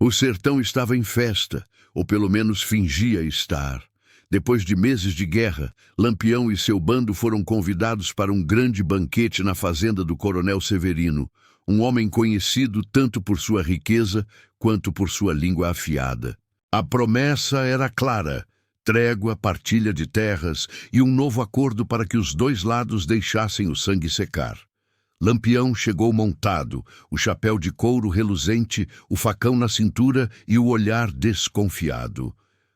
O sertão estava em festa, ou pelo menos fingia estar. Depois de meses de guerra, Lampião e seu bando foram convidados para um grande banquete na fazenda do Coronel Severino, um homem conhecido tanto por sua riqueza quanto por sua língua afiada. A promessa era clara: trégua, partilha de terras e um novo acordo para que os dois lados deixassem o sangue secar. Lampião chegou montado, o chapéu de couro reluzente, o facão na cintura e o olhar desconfiado.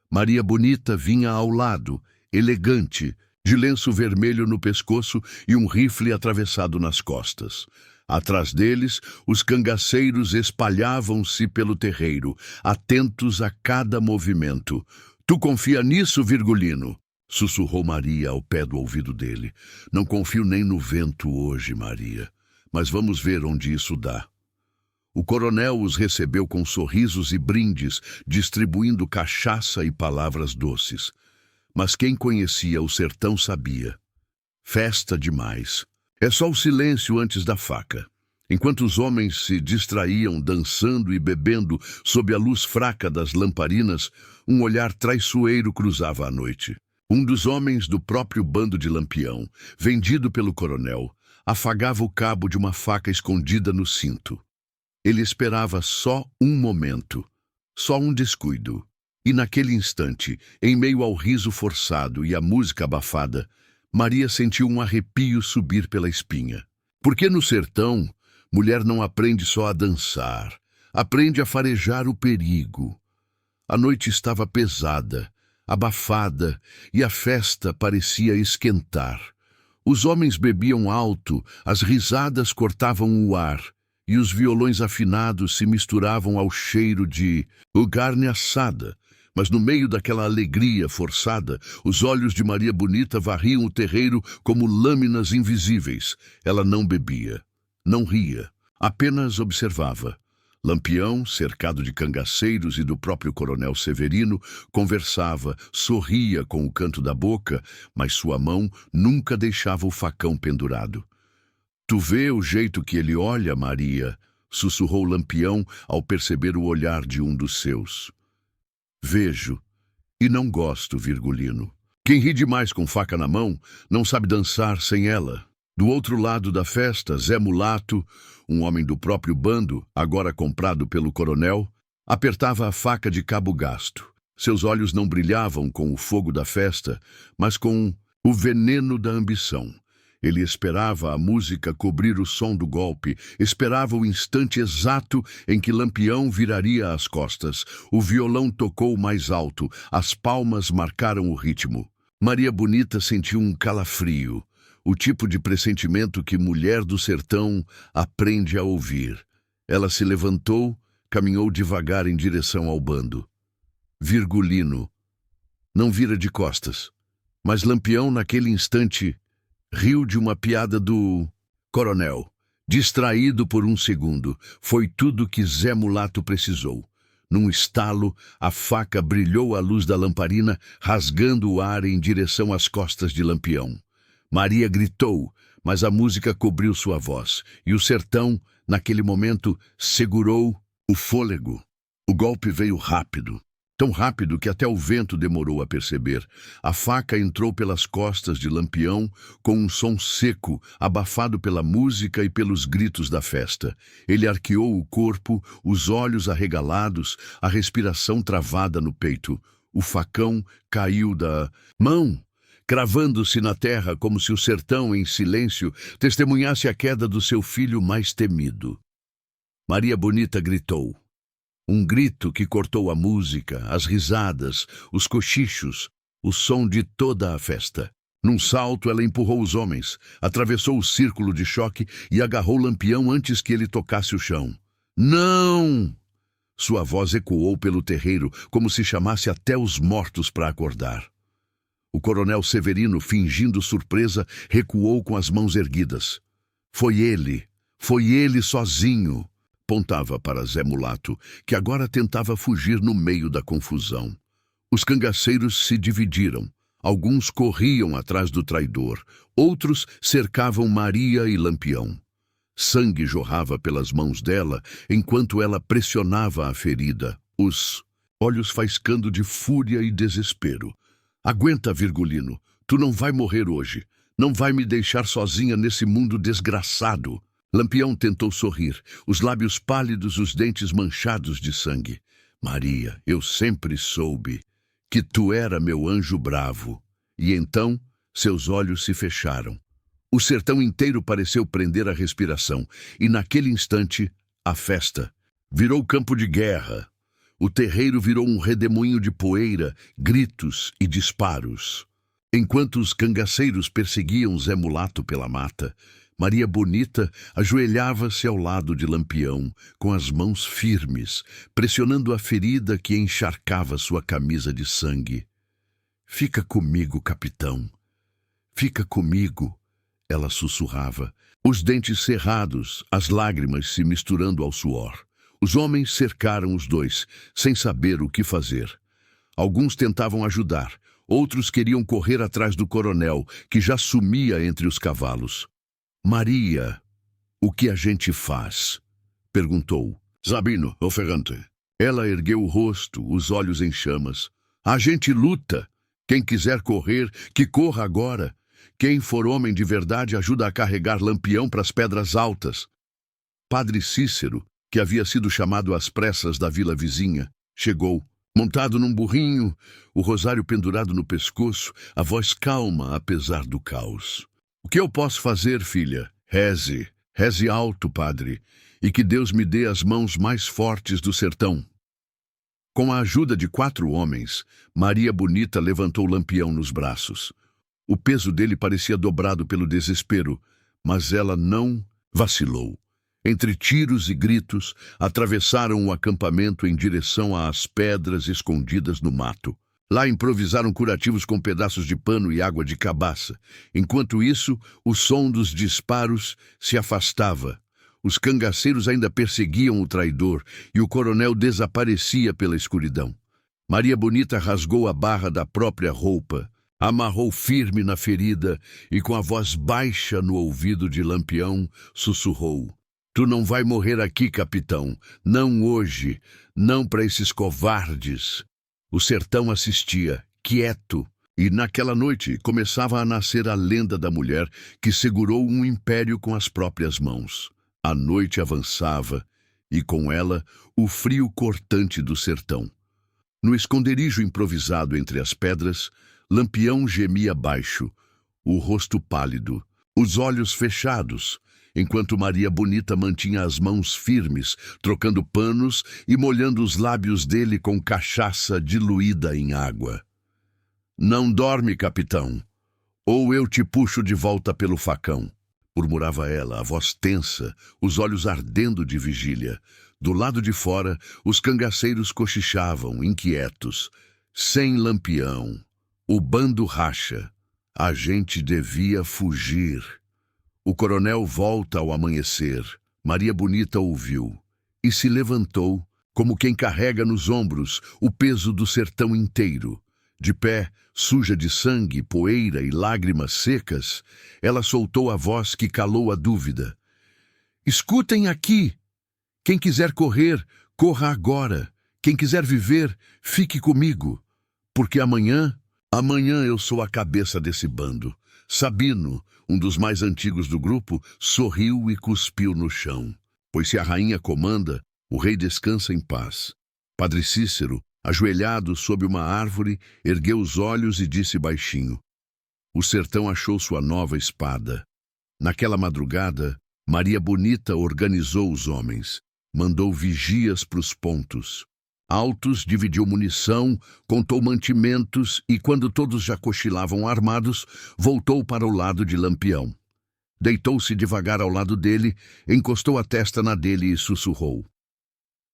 Maria Bonita vinha ao lado, elegante, de lenço vermelho no pescoço e um rifle atravessado nas costas. Atrás deles, os cangaceiros espalhavam-se pelo terreiro, atentos a cada movimento. "Tu confia nisso, Virgulino?" sussurrou Maria ao pé do ouvido dele. "Não confio nem no vento hoje, Maria, mas vamos ver onde isso dá." O coronel os recebeu com sorrisos e brindes, distribuindo cachaça e palavras doces. Mas quem conhecia o sertão sabia: festa demais. É só o silêncio antes da faca. Enquanto os homens se distraíam dançando e bebendo sob a luz fraca das lamparinas, um olhar traiçoeiro cruzava a noite. Um dos homens do próprio bando de Lampião, vendido pelo coronel, afagava o cabo de uma faca escondida no cinto. Ele esperava só um momento, só um descuido. E naquele instante, em meio ao riso forçado e à música abafada, Maria sentiu um arrepio subir pela espinha. Porque no sertão, mulher não aprende só a dançar, aprende a farejar o perigo. A noite estava pesada, abafada, e a festa parecia esquentar. Os homens bebiam alto, as risadas cortavam o ar, e os violões afinados se misturavam ao cheiro de carne assada. Mas no meio daquela alegria forçada, os olhos de Maria Bonita varriam o terreiro como lâminas invisíveis. Ela não bebia, não ria, apenas observava. Lampião, cercado de cangaceiros e do próprio coronel Severino, conversava, sorria com o canto da boca, mas sua mão nunca deixava o facão pendurado. "Tu vê o jeito que ele olha, Maria?" sussurrou Lampião ao perceber o olhar de um dos seus. "Vejo, e não gosto, Virgulino. Quem ri demais com faca na mão não sabe dançar sem ela." Do outro lado da festa, Zé Mulato, um homem do próprio bando, agora comprado pelo coronel, apertava a faca de cabo gasto. Seus olhos não brilhavam com o fogo da festa, mas com o veneno da ambição. Ele esperava a música cobrir o som do golpe, esperava o instante exato em que Lampião viraria as costas. O violão tocou mais alto, as palmas marcaram o ritmo. Maria Bonita sentiu um calafrio, o tipo de pressentimento que mulher do sertão aprende a ouvir. Ela se levantou, caminhou devagar em direção ao bando. Virgulino não vira de costas, mas Lampião, naquele instante, riu de uma piada do coronel. Distraído por um segundo, foi tudo que Zé Mulato precisou. Num estalo, a faca brilhou à luz da lamparina, rasgando o ar em direção às costas de Lampião. Maria gritou, mas a música cobriu sua voz, e o sertão, naquele momento, segurou o fôlego. O golpe veio rápido. Tão rápido que até o vento demorou a perceber. A faca entrou pelas costas de Lampião com um som seco, abafado pela música e pelos gritos da festa. Ele arqueou o corpo, os olhos arregalados, a respiração travada no peito. O facão caiu da mão, cravando-se na terra como se o sertão, em silêncio, testemunhasse a queda do seu filho mais temido. Maria Bonita gritou. Um grito que cortou a música, as risadas, os cochichos, o som de toda a festa. Num salto, ela empurrou os homens, atravessou o círculo de choque e agarrou Lampião antes que ele tocasse o chão. "Não!" Sua voz ecoou pelo terreiro, como se chamasse até os mortos para acordar. O coronel Severino, fingindo surpresa, recuou com as mãos erguidas. Foi ele sozinho. Apontava para Zé Mulato, que agora tentava fugir no meio da confusão. Os cangaceiros se dividiram. Alguns corriam atrás do traidor, outros cercavam Maria e Lampião. Sangue jorrava pelas mãos dela enquanto ela pressionava a ferida, os olhos faiscando de fúria e desespero. Aguenta, Virgulino. Tu não vai morrer hoje. Não vai me deixar sozinha nesse mundo desgraçado. Lampião tentou sorrir, os lábios pálidos, os dentes manchados de sangue. Maria, eu sempre soube que tu era meu anjo bravo. E então seus olhos se fecharam. O sertão inteiro pareceu prender a respiração, e naquele instante, a festa virou campo de guerra. O terreiro virou um redemoinho de poeira, gritos e disparos. Enquanto os cangaceiros perseguiam Zé Mulato pela mata, Maria Bonita ajoelhava-se ao lado de Lampião, com as mãos firmes, pressionando a ferida que encharcava sua camisa de sangue. "Fica comigo, capitão. Fica comigo", ela sussurrava, os dentes cerrados, as lágrimas se misturando ao suor. Os homens cercaram os dois, sem saber o que fazer. Alguns tentavam ajudar, outros queriam correr atrás do coronel, que já sumia entre os cavalos. "Maria, o que a gente faz?" perguntou. "Zabino, o ferrante." Ela ergueu o rosto, os olhos em chamas. "A gente luta. Quem quiser correr, que corra agora. Quem for homem de verdade ajuda a carregar Lampião para as pedras altas." Padre Cícero, que havia sido chamado às pressas da vila vizinha, chegou, montado num burrinho, o rosário pendurado no pescoço, a voz calma apesar do caos. "O que eu posso fazer, filha? Reze, reze alto, padre, e que Deus me dê as mãos mais fortes do sertão." Com a ajuda de 4 homens, Maria Bonita levantou Lampião nos braços. O peso dele parecia dobrado pelo desespero, mas ela não vacilou. Entre tiros e gritos, atravessaram o acampamento em direção às pedras escondidas no mato. Lá improvisaram curativos com pedaços de pano e água de cabaça. Enquanto isso, o som dos disparos se afastava. Os cangaceiros ainda perseguiam o traidor e o coronel desaparecia pela escuridão. Maria Bonita rasgou a barra da própria roupa, amarrou firme na ferida e, com a voz baixa no ouvido de Lampião, sussurrou: "Tu não vai morrer aqui, capitão. Não hoje. Não para esses covardes." O sertão assistia, quieto, e naquela noite começava a nascer a lenda da mulher que segurou um império com as próprias mãos. A noite avançava, e com ela o frio cortante do sertão. No esconderijo improvisado entre as pedras, Lampião gemia baixo, o rosto pálido, os olhos fechados, enquanto Maria Bonita mantinha as mãos firmes, trocando panos e molhando os lábios dele com cachaça diluída em água. "Não dorme, capitão, ou eu te puxo de volta pelo facão", murmurava ela, a voz tensa, os olhos ardendo de vigília. Do lado de fora, os cangaceiros cochichavam, inquietos. "Sem Lampião, o bando racha. A gente devia fugir." O coronel volta ao amanhecer. Maria Bonita ouviu e se levantou, como quem carrega nos ombros o peso do sertão inteiro. De pé, suja de sangue, poeira e lágrimas secas, ela soltou a voz que calou a dúvida. "Escutem aqui! Quem quiser correr, corra agora. Quem quiser viver, fique comigo. Porque amanhã eu sou a cabeça desse bando." Sabino, um dos mais antigos do grupo, sorriu e cuspiu no chão. Pois se a rainha comanda, o rei descansa em paz. Padre Cícero, ajoelhado sob uma árvore, ergueu os olhos e disse baixinho: "O sertão achou sua nova espada." Naquela madrugada, Maria Bonita organizou os homens, mandou vigias para os pontos. Altos dividiu munição, contou mantimentos e, quando todos já cochilavam armados, voltou para o lado de Lampião. Deitou-se devagar ao lado dele, encostou a testa na dele e sussurrou: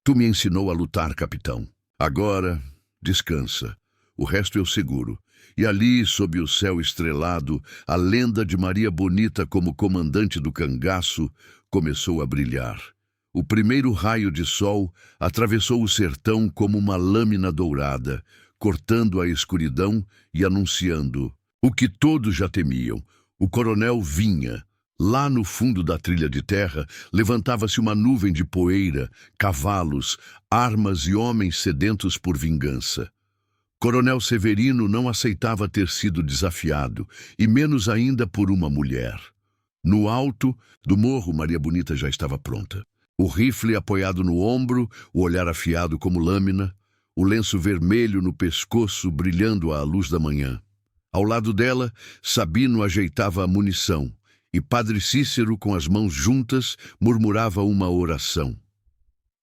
"Tu me ensinou a lutar, capitão. Agora, descansa. O resto eu seguro." E ali, sob o céu estrelado, a lenda de Maria Bonita como comandante do cangaço começou a brilhar. O primeiro raio de sol atravessou o sertão como uma lâmina dourada, cortando a escuridão e anunciando o que todos já temiam: o coronel vinha, Lá no fundo da trilha de terra, levantava-se uma nuvem de poeira, cavalos, armas e homens sedentos por vingança. Coronel Severino não aceitava ter sido desafiado, e menos ainda por uma mulher. No alto do morro, Maria Bonita já estava pronta. O rifle apoiado no ombro, o olhar afiado como lâmina, o lenço vermelho no pescoço brilhando à luz da manhã. Ao lado dela, Sabino ajeitava a munição, e Padre Cícero, com as mãos juntas, murmurava uma oração.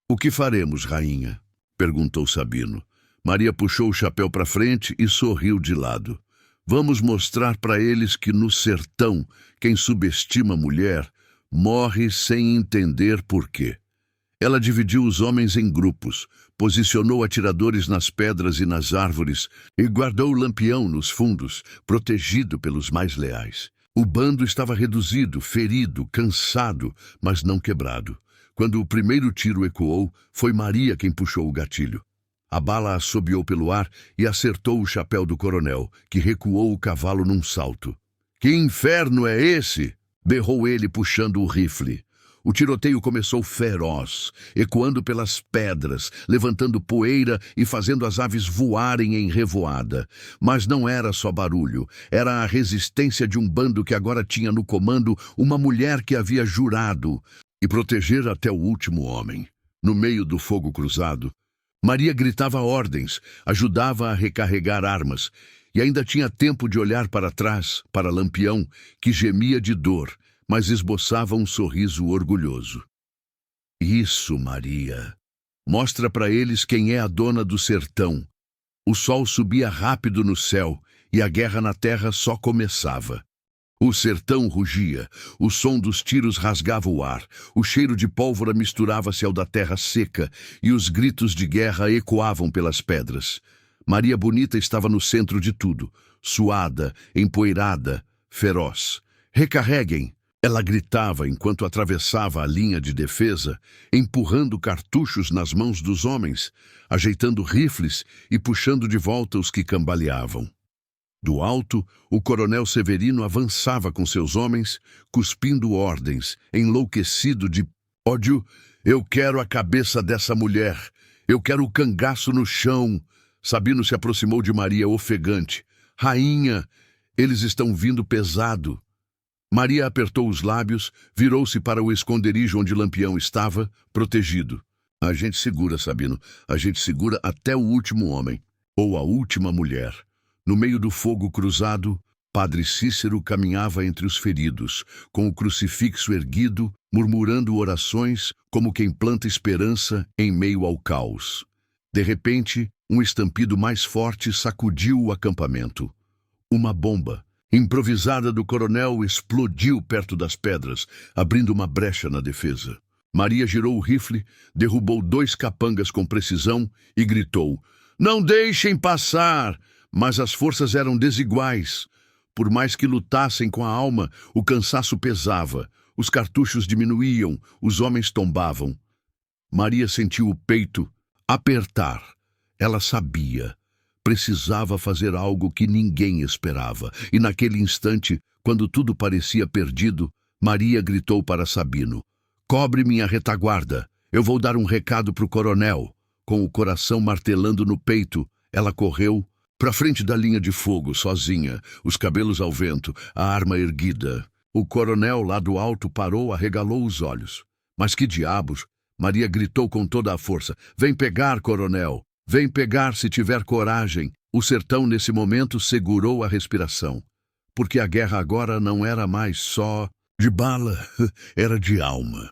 "O que faremos, rainha?" perguntou Sabino. Maria puxou o chapéu para frente e sorriu de lado. "Vamos mostrar para eles que no sertão, quem subestima a mulher, morre sem entender por quê." Ela dividiu os homens em grupos, posicionou atiradores nas pedras e nas árvores e guardou o lampião nos fundos, protegido pelos mais leais. O bando estava reduzido, ferido, cansado, mas não quebrado. Quando o primeiro tiro ecoou, foi Maria quem puxou o gatilho. A bala assobiou pelo ar e acertou o chapéu do coronel, que recuou o cavalo num salto. "Que inferno é esse?" berrou ele, puxando o rifle. O tiroteio começou feroz, ecoando pelas pedras, levantando poeira e fazendo as aves voarem em revoada. Mas não era só barulho, era a resistência de um bando que agora tinha no comando uma mulher que havia jurado e proteger até o último homem. No meio do fogo cruzado, Maria gritava ordens, ajudava a recarregar armas, e ainda tinha tempo de olhar para trás, para Lampião, que gemia de dor, mas esboçava um sorriso orgulhoso. "Isso, Maria. Mostra para eles quem é a dona do sertão." O sol subia rápido no céu e a guerra na terra só começava. O sertão rugia, o som dos tiros rasgava o ar, o cheiro de pólvora misturava-se ao da terra seca e os gritos de guerra ecoavam pelas pedras. Maria Bonita estava no centro de tudo, suada, empoeirada, feroz. "Recarreguem!" Ela gritava enquanto atravessava a linha de defesa, empurrando cartuchos nas mãos dos homens, ajeitando rifles e puxando de volta os que cambaleavam. Do alto, o coronel Severino avançava com seus homens, cuspindo ordens, enlouquecido de ódio. "Eu quero a cabeça dessa mulher! Eu quero o cangaço no chão!" Sabino se aproximou de Maria ofegante. "Rainha, eles estão vindo pesado." Maria apertou os lábios, virou-se para o esconderijo onde Lampião estava, protegido. "A gente segura, Sabino. A gente segura até o último homem, ou a última mulher." No meio do fogo cruzado, Padre Cícero caminhava entre os feridos, com o crucifixo erguido, murmurando orações como quem planta esperança em meio ao caos. De repente, um estampido mais forte sacudiu o acampamento. Uma bomba improvisada do coronel explodiu perto das pedras, abrindo uma brecha na defesa. Maria girou o rifle, derrubou 2 capangas com precisão e gritou: "Não deixem passar!" Mas as forças eram desiguais. Por mais que lutassem com a alma, o cansaço pesava, os cartuchos diminuíam, os homens tombavam. Maria sentiu o peito apertar. Ela sabia. Precisava fazer algo que ninguém esperava. E naquele instante, quando tudo parecia perdido, Maria gritou para Sabino: "Cobre minha retaguarda. Eu vou dar um recado para o coronel." Com o coração martelando no peito, ela correu para frente da linha de fogo, sozinha, os cabelos ao vento, a arma erguida. O coronel, lá do alto, parou, arregalou os olhos. "Mas que diabos?" Maria gritou com toda a força. "Vem pegar, coronel! Vem pegar se tiver coragem." O sertão, nesse momento, segurou a respiração. Porque a guerra agora não era mais só de bala, era de alma.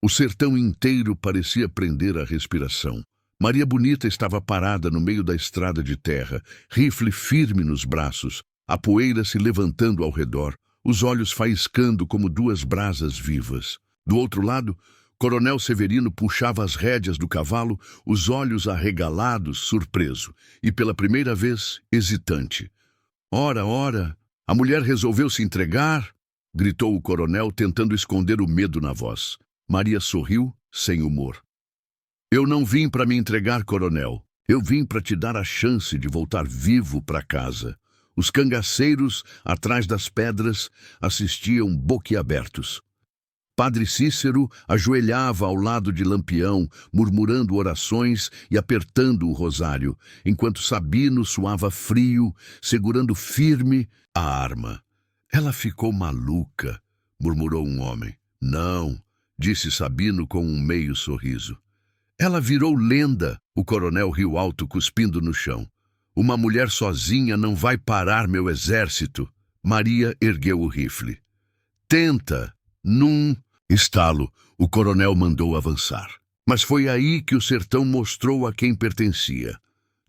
O sertão inteiro parecia prender a respiração. Maria Bonita estava parada no meio da estrada de terra, rifle firme nos braços, a poeira se levantando ao redor, os olhos faiscando como 2 brasas vivas. Do outro lado, Coronel Severino puxava as rédeas do cavalo, os olhos arregalados, surpreso, e pela primeira vez, hesitante. "Ora, ora, a mulher resolveu se entregar?" gritou o coronel, tentando esconder o medo na voz. Maria sorriu, sem humor. "Eu não vim para me entregar, coronel. Eu vim para te dar a chance de voltar vivo para casa." Os cangaceiros, atrás das pedras, assistiam boquiabertos. Padre Cícero ajoelhava ao lado de Lampião, murmurando orações e apertando o rosário, enquanto Sabino suava frio, segurando firme a arma. Ela ficou maluca, murmurou um homem. Não, disse Sabino com um meio sorriso. Ela virou lenda, o coronel riu alto, cuspindo no chão. Uma mulher sozinha não vai parar meu exército. Maria ergueu o rifle. Tenta. Num estalo, o coronel mandou avançar. Mas foi aí que o sertão mostrou a quem pertencia.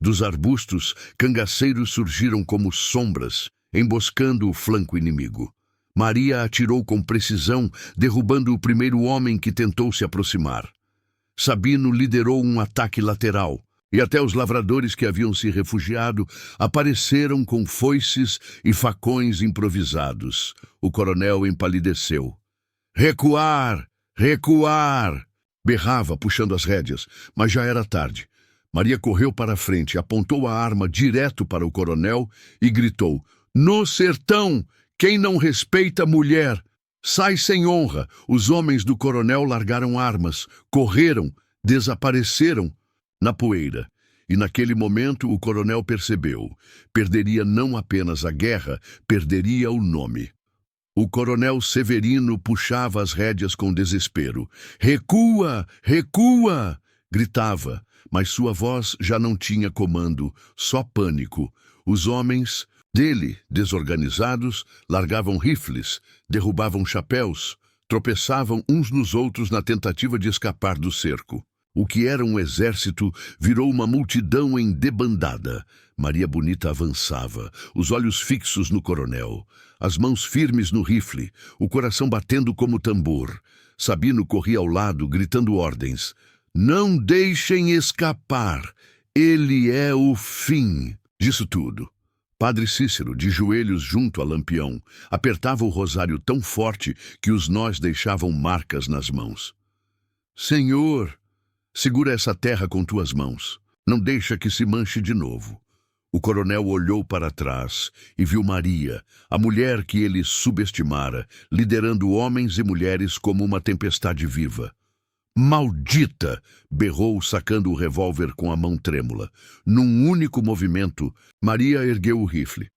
Dos arbustos, cangaceiros surgiram como sombras, emboscando o flanco inimigo. Maria atirou com precisão, derrubando o primeiro homem que tentou se aproximar. Sabino liderou um ataque lateral, e até os lavradores que haviam se refugiado apareceram com foices e facões improvisados. O coronel empalideceu. Recuar! Recuar! Berrava, puxando as rédeas, mas já era tarde. Maria correu para a frente, apontou a arma direto para o coronel e gritou: No sertão! Quem não respeita mulher, sai sem honra. Os homens do coronel largaram armas, correram, desapareceram na poeira. E naquele momento o coronel percebeu. Perderia não apenas a guerra, perderia o nome. O coronel Severino puxava as rédeas com desespero. Recua! Recua! Gritava, mas sua voz já não tinha comando, só pânico. Os homens dele, desorganizados, largavam rifles, derrubavam chapéus, tropeçavam uns nos outros na tentativa de escapar do cerco. O que era um exército virou uma multidão em debandada. Maria Bonita avançava, os olhos fixos no coronel, as mãos firmes no rifle, o coração batendo como tambor. Sabino corria ao lado, gritando ordens. Não deixem escapar! Ele é o fim disso tudo. Padre Cícero, de joelhos junto a Lampião, apertava o rosário tão forte que os nós deixavam marcas nas mãos. Senhor, segura essa terra com tuas mãos. Não deixa que se manche de novo. O coronel olhou para trás e viu Maria, a mulher que ele subestimara, liderando homens e mulheres como uma tempestade viva. Maldita! Berrou, sacando o revólver com a mão trêmula. Num único movimento, Maria ergueu o rifle.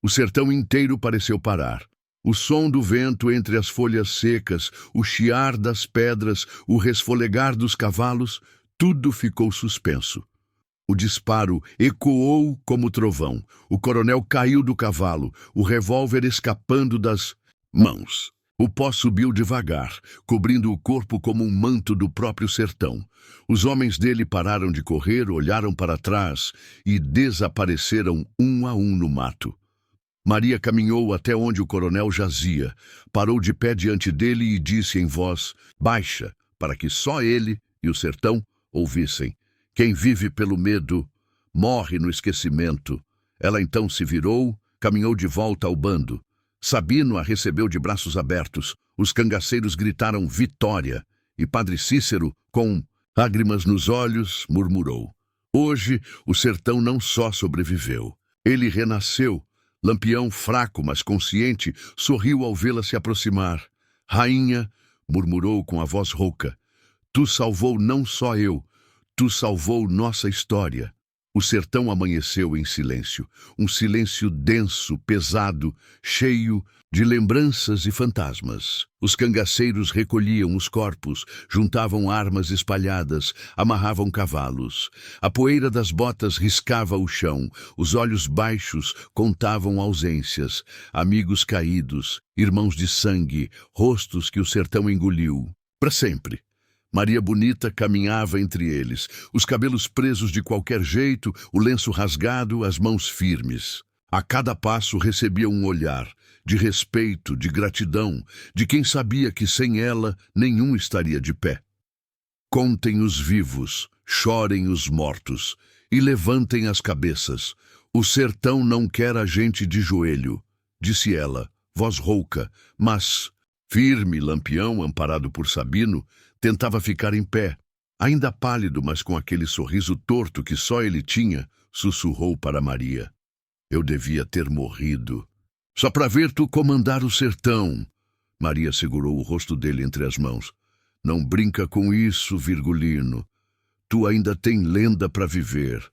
O sertão inteiro pareceu parar. O som do vento entre as folhas secas, o chiar das pedras, o resfolegar dos cavalos, tudo ficou suspenso. O disparo ecoou como trovão. O coronel caiu do cavalo, o revólver escapando das mãos. O pó subiu devagar, cobrindo o corpo como um manto do próprio sertão. Os homens dele pararam de correr, olharam para trás e desapareceram um a um no mato. Maria caminhou até onde o coronel jazia, parou de pé diante dele e disse em voz baixa, para que só ele e o sertão ouvissem: Quem vive pelo medo, morre no esquecimento. Ela então se virou, caminhou de volta ao bando. Sabino a recebeu de braços abertos. Os cangaceiros gritaram vitória. E Padre Cícero, com lágrimas nos olhos, murmurou: Hoje o sertão não só sobreviveu, ele renasceu. Lampião, fraco, mas consciente, sorriu ao vê-la se aproximar. Rainha, murmurou com a voz rouca, tu salvou não só eu, tu salvou nossa história. O sertão amanheceu em silêncio, um silêncio denso, pesado, cheio de lembranças e fantasmas. Os cangaceiros recolhiam os corpos, juntavam armas espalhadas, amarravam cavalos. A poeira das botas riscava o chão, os olhos baixos contavam ausências, amigos caídos, irmãos de sangue, rostos que o sertão engoliu. Para sempre. Maria Bonita caminhava entre eles, os cabelos presos de qualquer jeito, o lenço rasgado, as mãos firmes. A cada passo recebia um olhar, de respeito, de gratidão, de quem sabia que sem ela nenhum estaria de pé. Contem os vivos, chorem os mortos, e levantem as cabeças. O sertão não quer a gente de joelho, disse ela, voz rouca, mas firme. Lampião, amparado por Sabino, tentava ficar em pé. Ainda pálido, mas com aquele sorriso torto que só ele tinha, sussurrou para Maria: Eu devia ter morrido. Só para ver tu comandar o sertão. Maria segurou o rosto dele entre as mãos. Não brinca com isso, Virgulino. Tu ainda tem lenda para viver.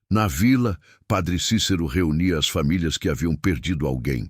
Na vila, Padre Cícero reunia as famílias que haviam perdido alguém.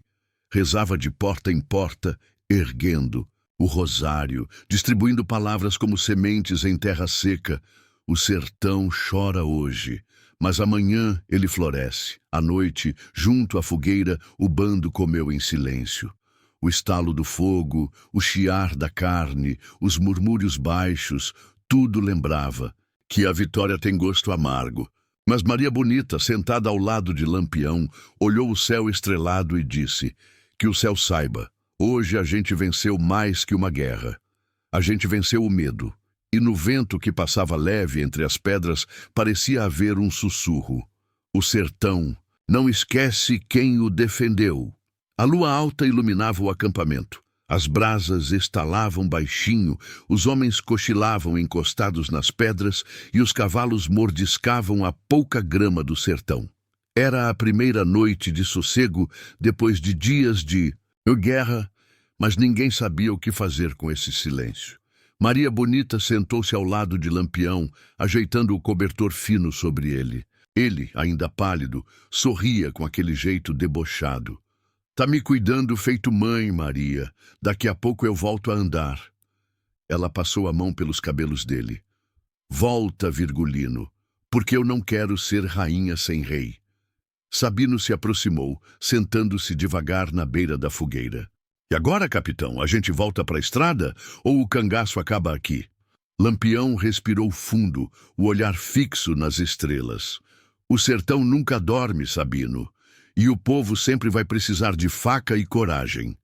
Rezava de porta em porta, erguendo o rosário, distribuindo palavras como sementes em terra seca. O sertão chora hoje, mas amanhã ele floresce. À noite, junto à fogueira, o bando comeu em silêncio. O estalo do fogo, o chiar da carne, os murmúrios baixos, tudo lembrava que a vitória tem gosto amargo. Mas Maria Bonita, sentada ao lado de Lampião, olhou o céu estrelado e disse: que o céu saiba, hoje a gente venceu mais que uma guerra. A gente venceu o medo. E no vento que passava leve entre as pedras parecia haver um sussurro. O sertão não esquece quem o defendeu. A lua alta iluminava o acampamento. As brasas estalavam baixinho, os homens cochilavam encostados nas pedras e os cavalos mordiscavam a pouca grama do sertão. Era a primeira noite de sossego depois de dias de guerra, mas ninguém sabia o que fazer com esse silêncio. Maria Bonita sentou-se ao lado de Lampião, ajeitando o cobertor fino sobre ele. Ele, ainda pálido, sorria com aquele jeito debochado. Tá me cuidando feito mãe, Maria. Daqui a pouco eu volto a andar. Ela passou a mão pelos cabelos dele. Volta, Virgulino, porque eu não quero ser rainha sem rei. Sabino se aproximou, sentando-se devagar na beira da fogueira. E agora, capitão, a gente volta para a estrada ou o cangaço acaba aqui? Lampião respirou fundo, o olhar fixo nas estrelas. O sertão nunca dorme, Sabino. E o povo sempre vai precisar de faca e coragem.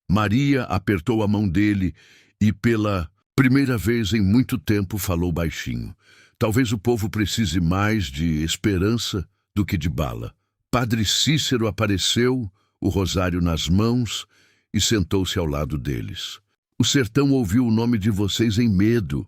Maria apertou a mão dele e, pela primeira vez em muito tempo, falou baixinho. Talvez o povo precise mais de esperança do que de bala. Padre Cícero apareceu, o rosário nas mãos, e sentou-se ao lado deles. O sertão ouviu o nome de vocês em medo.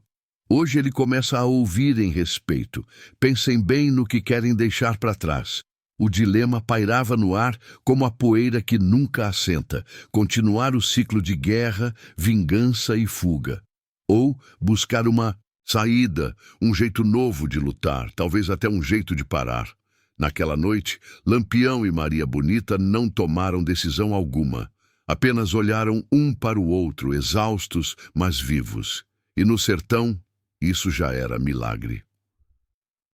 Hoje ele começa a ouvir em respeito. Pensem bem no que querem deixar para trás. O dilema pairava no ar como a poeira que nunca assenta, continuar o ciclo de guerra, vingança e fuga. Ou buscar uma saída, um jeito novo de lutar, talvez até um jeito de parar. Naquela noite, Lampião e Maria Bonita não tomaram decisão alguma. Apenas olharam um para o outro, exaustos, mas vivos. E no sertão, isso já era milagre.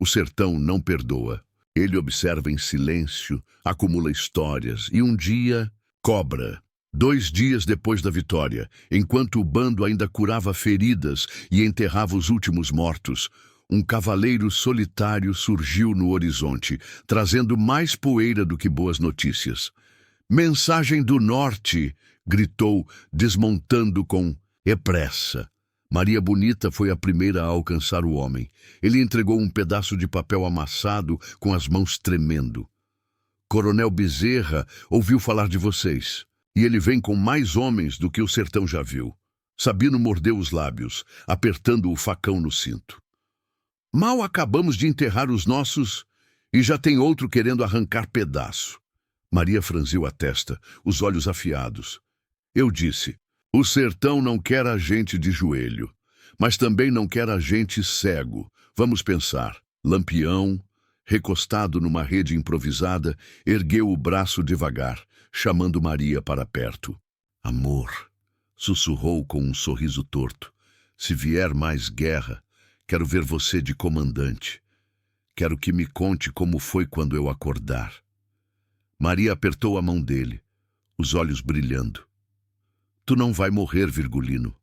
O sertão não perdoa. Ele observa em silêncio, acumula histórias e um dia cobra. 2 dias depois da vitória, enquanto o bando ainda curava feridas e enterrava os últimos mortos, um cavaleiro solitário surgiu no horizonte, trazendo mais poeira do que boas notícias. Mensagem do norte! Gritou, desmontando com pressa. Maria Bonita foi a primeira a alcançar o homem. Ele entregou um pedaço de papel amassado com as mãos tremendo. Coronel Bezerra ouviu falar de vocês, e ele vem com mais homens do que o sertão já viu. Sabino mordeu os lábios, apertando o facão no cinto. Mal acabamos de enterrar os nossos e já tem outro querendo arrancar pedaço. Maria franziu a testa, os olhos afiados. Eu disse: o sertão não quer a gente de joelho, mas também não quer a gente cego. Vamos pensar. Lampião, recostado numa rede improvisada, ergueu o braço devagar, chamando Maria para perto. Amor, sussurrou com um sorriso torto. Se vier mais guerra, quero ver você de comandante. Quero que me conte como foi quando eu acordar. Maria apertou a mão dele, os olhos brilhando. Tu não vai morrer, Virgulino.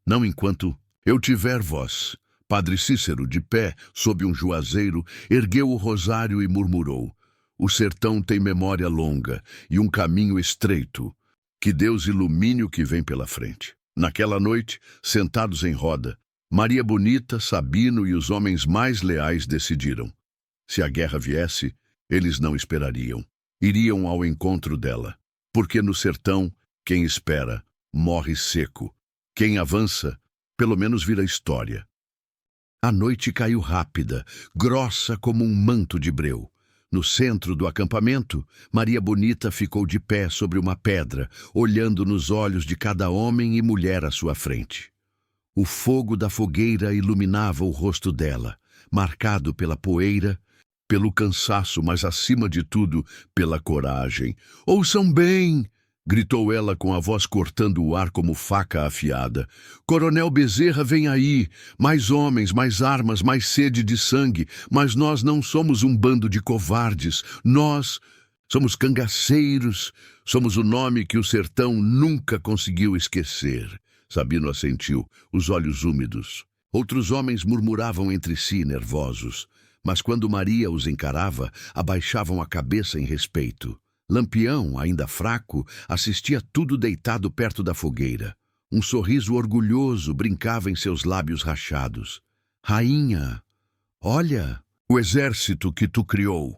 Não enquanto eu tiver voz. Padre Cícero, de pé, sob um juazeiro, ergueu o rosário e murmurou. O sertão tem memória longa e um caminho estreito. Que Deus ilumine o que vem pela frente. Naquela noite, sentados em roda, Maria Bonita, Sabino e os homens mais leais decidiram. Se a guerra viesse, eles não esperariam. Iriam ao encontro dela. Porque no sertão, quem espera morre seco. Quem avança, pelo menos vira história. A noite caiu rápida, grossa como um manto de breu. No centro do acampamento, Maria Bonita ficou de pé sobre uma pedra, olhando nos olhos de cada homem e mulher à sua frente. O fogo da fogueira iluminava o rosto dela, marcado pela poeira, pelo cansaço, mas acima de tudo, pela coragem. "Ouçam bem!" gritou ela com a voz cortando o ar como faca afiada. "Coronel Bezerra vem aí! Mais homens, mais armas, mais sede de sangue. Mas nós não somos um bando de covardes. Nós somos cangaceiros. Somos o nome que o sertão nunca conseguiu esquecer." Sabino assentiu, os olhos úmidos. Outros homens murmuravam entre si, nervosos. Mas quando Maria os encarava, abaixavam a cabeça em respeito. Lampião, ainda fraco, assistia tudo deitado perto da fogueira. Um sorriso orgulhoso brincava em seus lábios rachados. "Rainha, olha o exército que tu criou."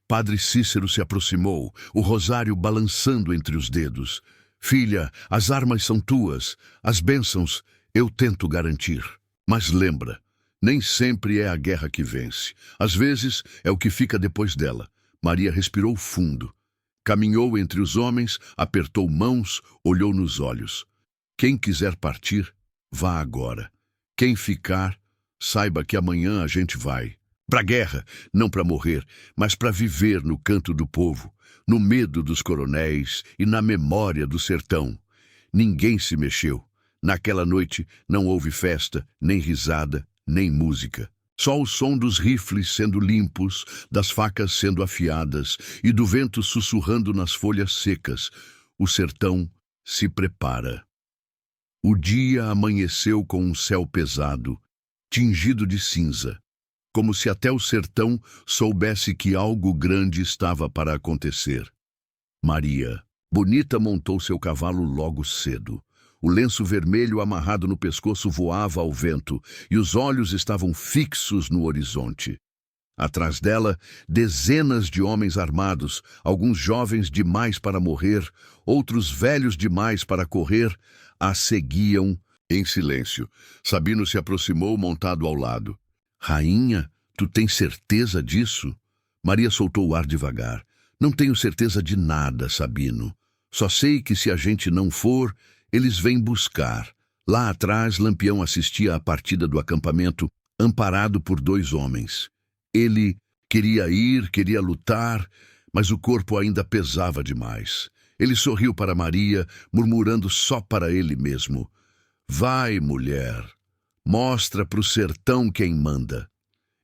Padre Cícero se aproximou, o rosário balançando entre os dedos. "Filha, as armas são tuas, as bênçãos eu tento garantir. Mas lembra, nem sempre é a guerra que vence. Às vezes é o que fica depois dela." Maria respirou fundo. Caminhou entre os homens, apertou mãos, olhou nos olhos. "Quem quiser partir, vá agora. Quem ficar, saiba que amanhã a gente vai. Pra guerra, não para morrer, mas para viver no canto do povo, no medo dos coronéis e na memória do sertão." Ninguém se mexeu. Naquela noite não houve festa, nem risada, nem música. Só o som dos rifles sendo limpos, das facas sendo afiadas e do vento sussurrando nas folhas secas. O sertão se prepara. O dia amanheceu com um céu pesado, tingido de cinza, como se até o sertão soubesse que algo grande estava para acontecer. Maria Bonita montou seu cavalo logo cedo. O lenço vermelho amarrado no pescoço voava ao vento e os olhos estavam fixos no horizonte. Atrás dela, dezenas de homens armados, alguns jovens demais para morrer, outros velhos demais para correr, a seguiam em silêncio. Sabino se aproximou montado ao lado. "Rainha, tu tens certeza disso?" Maria soltou o ar devagar. "Não tenho certeza de nada, Sabino. Só sei que se a gente não for, eles vêm buscar." Lá atrás, Lampião assistia à partida do acampamento, amparado por dois homens. Ele queria ir, queria lutar, mas o corpo ainda pesava demais. Ele sorriu para Maria, murmurando só para ele mesmo: "Vai, mulher, mostra para o sertão quem manda."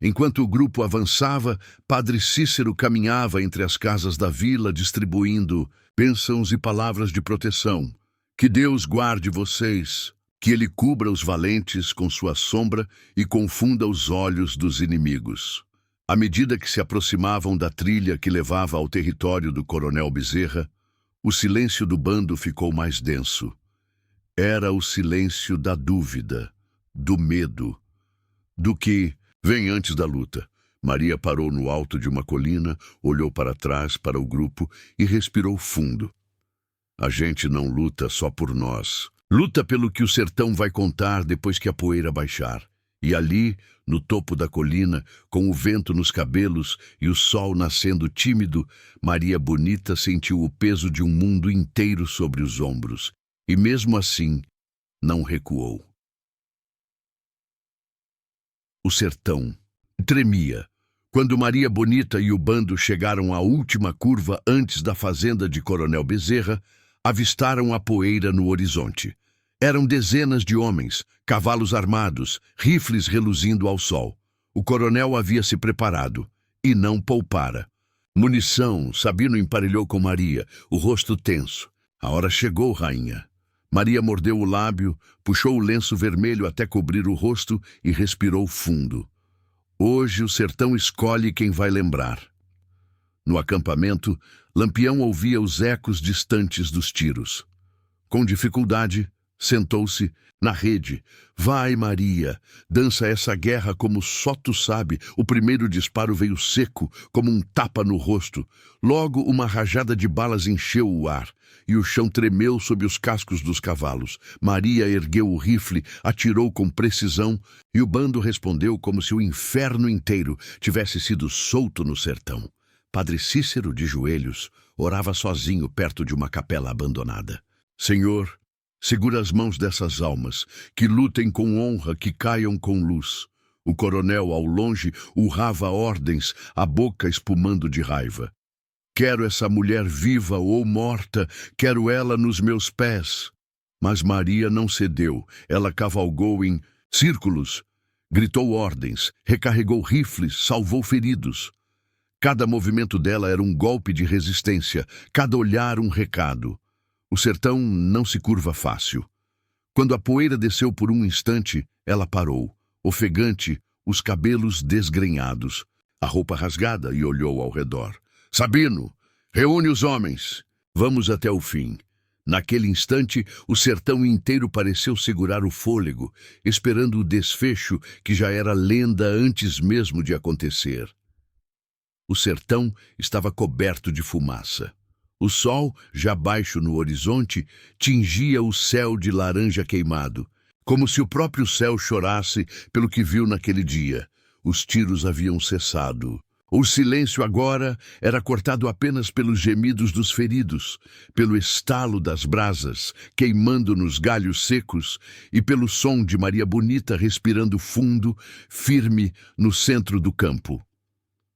Enquanto o grupo avançava, Padre Cícero caminhava entre as casas da vila, distribuindo bênçãos e palavras de proteção. "Que Deus guarde vocês, que Ele cubra os valentes com sua sombra e confunda os olhos dos inimigos." À medida que se aproximavam da trilha que levava ao território do Coronel Bezerra, o silêncio do bando ficou mais denso. Era o silêncio da dúvida, do medo, do que vem antes da luta. Maria parou no alto de uma colina, olhou para trás para o grupo e respirou fundo. "A gente não luta só por nós. Luta pelo que o sertão vai contar depois que a poeira baixar." E ali, no topo da colina, com o vento nos cabelos e o sol nascendo tímido, Maria Bonita sentiu o peso de um mundo inteiro sobre os ombros. E mesmo assim, não recuou. O sertão tremia. Quando Maria Bonita e o bando chegaram à última curva antes da fazenda de Coronel Bezerra, avistaram a poeira no horizonte. Eram dezenas de homens, cavalos armados, rifles reluzindo ao sol. O coronel havia se preparado, e não poupara. "Munição", Sabino emparelhou com Maria, o rosto tenso. "A hora chegou, rainha." Maria mordeu o lábio, puxou o lenço vermelho até cobrir o rosto e respirou fundo. Hoje o sertão escolhe quem vai lembrar. No acampamento, Lampião ouvia os ecos distantes dos tiros. Com dificuldade, sentou-se na rede. "Vai, Maria, dança essa guerra como só tu sabe." O primeiro disparo veio seco, como um tapa no rosto. Logo, uma rajada de balas encheu o ar, e o chão tremeu sob os cascos dos cavalos. Maria ergueu o rifle, atirou com precisão, e o bando respondeu como se o inferno inteiro tivesse sido solto no sertão. Padre Cícero, de joelhos, orava sozinho perto de uma capela abandonada. Senhor, segura as mãos dessas almas, que lutem com honra, que caiam com luz. O coronel, ao longe, urrava ordens, a boca espumando de raiva. Quero essa mulher viva ou morta, quero ela nos meus pés. Mas Maria não cedeu, ela cavalgou em círculos, gritou ordens, recarregou rifles, salvou feridos. Cada movimento dela era um golpe de resistência, cada olhar um recado. O sertão não se curva fácil. Quando a poeira desceu por um instante, ela parou, ofegante, os cabelos desgrenhados, a roupa rasgada, e olhou ao redor. Sabino, reúne os homens. Vamos até o fim. Naquele instante, o sertão inteiro pareceu segurar o fôlego, esperando o desfecho que já era lenda antes mesmo de acontecer. O sertão estava coberto de fumaça. O sol, já baixo no horizonte, tingia o céu de laranja queimado, como se o próprio céu chorasse pelo que viu naquele dia. Os tiros haviam cessado. O silêncio agora era cortado apenas pelos gemidos dos feridos, pelo estalo das brasas queimando nos galhos secos e pelo som de Maria Bonita respirando fundo, firme, no centro do campo.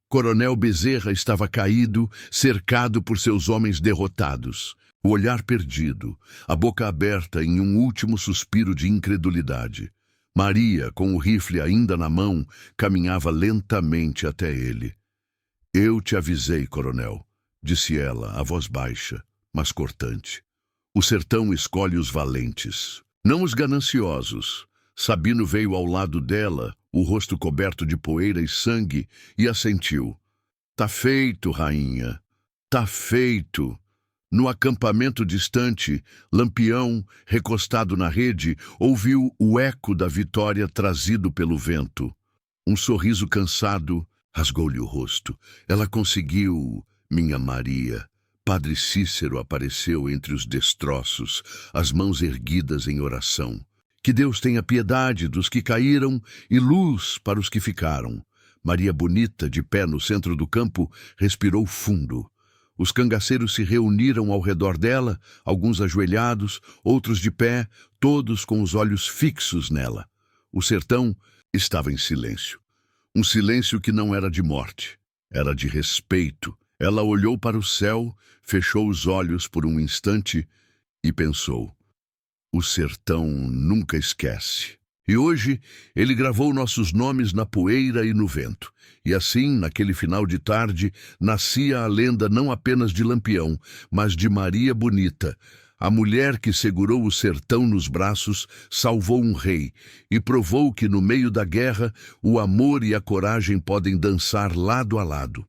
Coronel Bezerra estava caído, cercado por seus homens derrotados, o olhar perdido, a boca aberta em um último suspiro de incredulidade. Maria, com o rifle ainda na mão, caminhava lentamente até ele. Eu te avisei, coronel, disse ela, a voz baixa, mas cortante. O sertão escolhe os valentes, não os gananciosos. Sabino veio ao lado dela, o rosto coberto de poeira e sangue, e assentiu. Tá feito, rainha. Tá feito. No acampamento distante, Lampião, recostado na rede, ouviu o eco da vitória trazido pelo vento. Um sorriso cansado rasgou-lhe o rosto. Ela conseguiu, minha Maria. Padre Cícero apareceu entre os destroços, as mãos erguidas em oração. Que Deus tenha piedade dos que caíram e luz para os que ficaram. Maria Bonita, de pé no centro do campo, respirou fundo. Os cangaceiros se reuniram ao redor dela, alguns ajoelhados, outros de pé, todos com os olhos fixos nela. O sertão estava em silêncio. Um silêncio que não era de morte, era de respeito. Ela olhou para o céu, fechou os olhos por um instante e pensou. O sertão nunca esquece. E hoje ele gravou nossos nomes na poeira e no vento. E assim, naquele final de tarde, nascia a lenda não apenas de Lampião, mas de Maria Bonita, a mulher que segurou o sertão nos braços, salvou um rei e provou que no meio da guerra o amor e a coragem podem dançar lado a lado.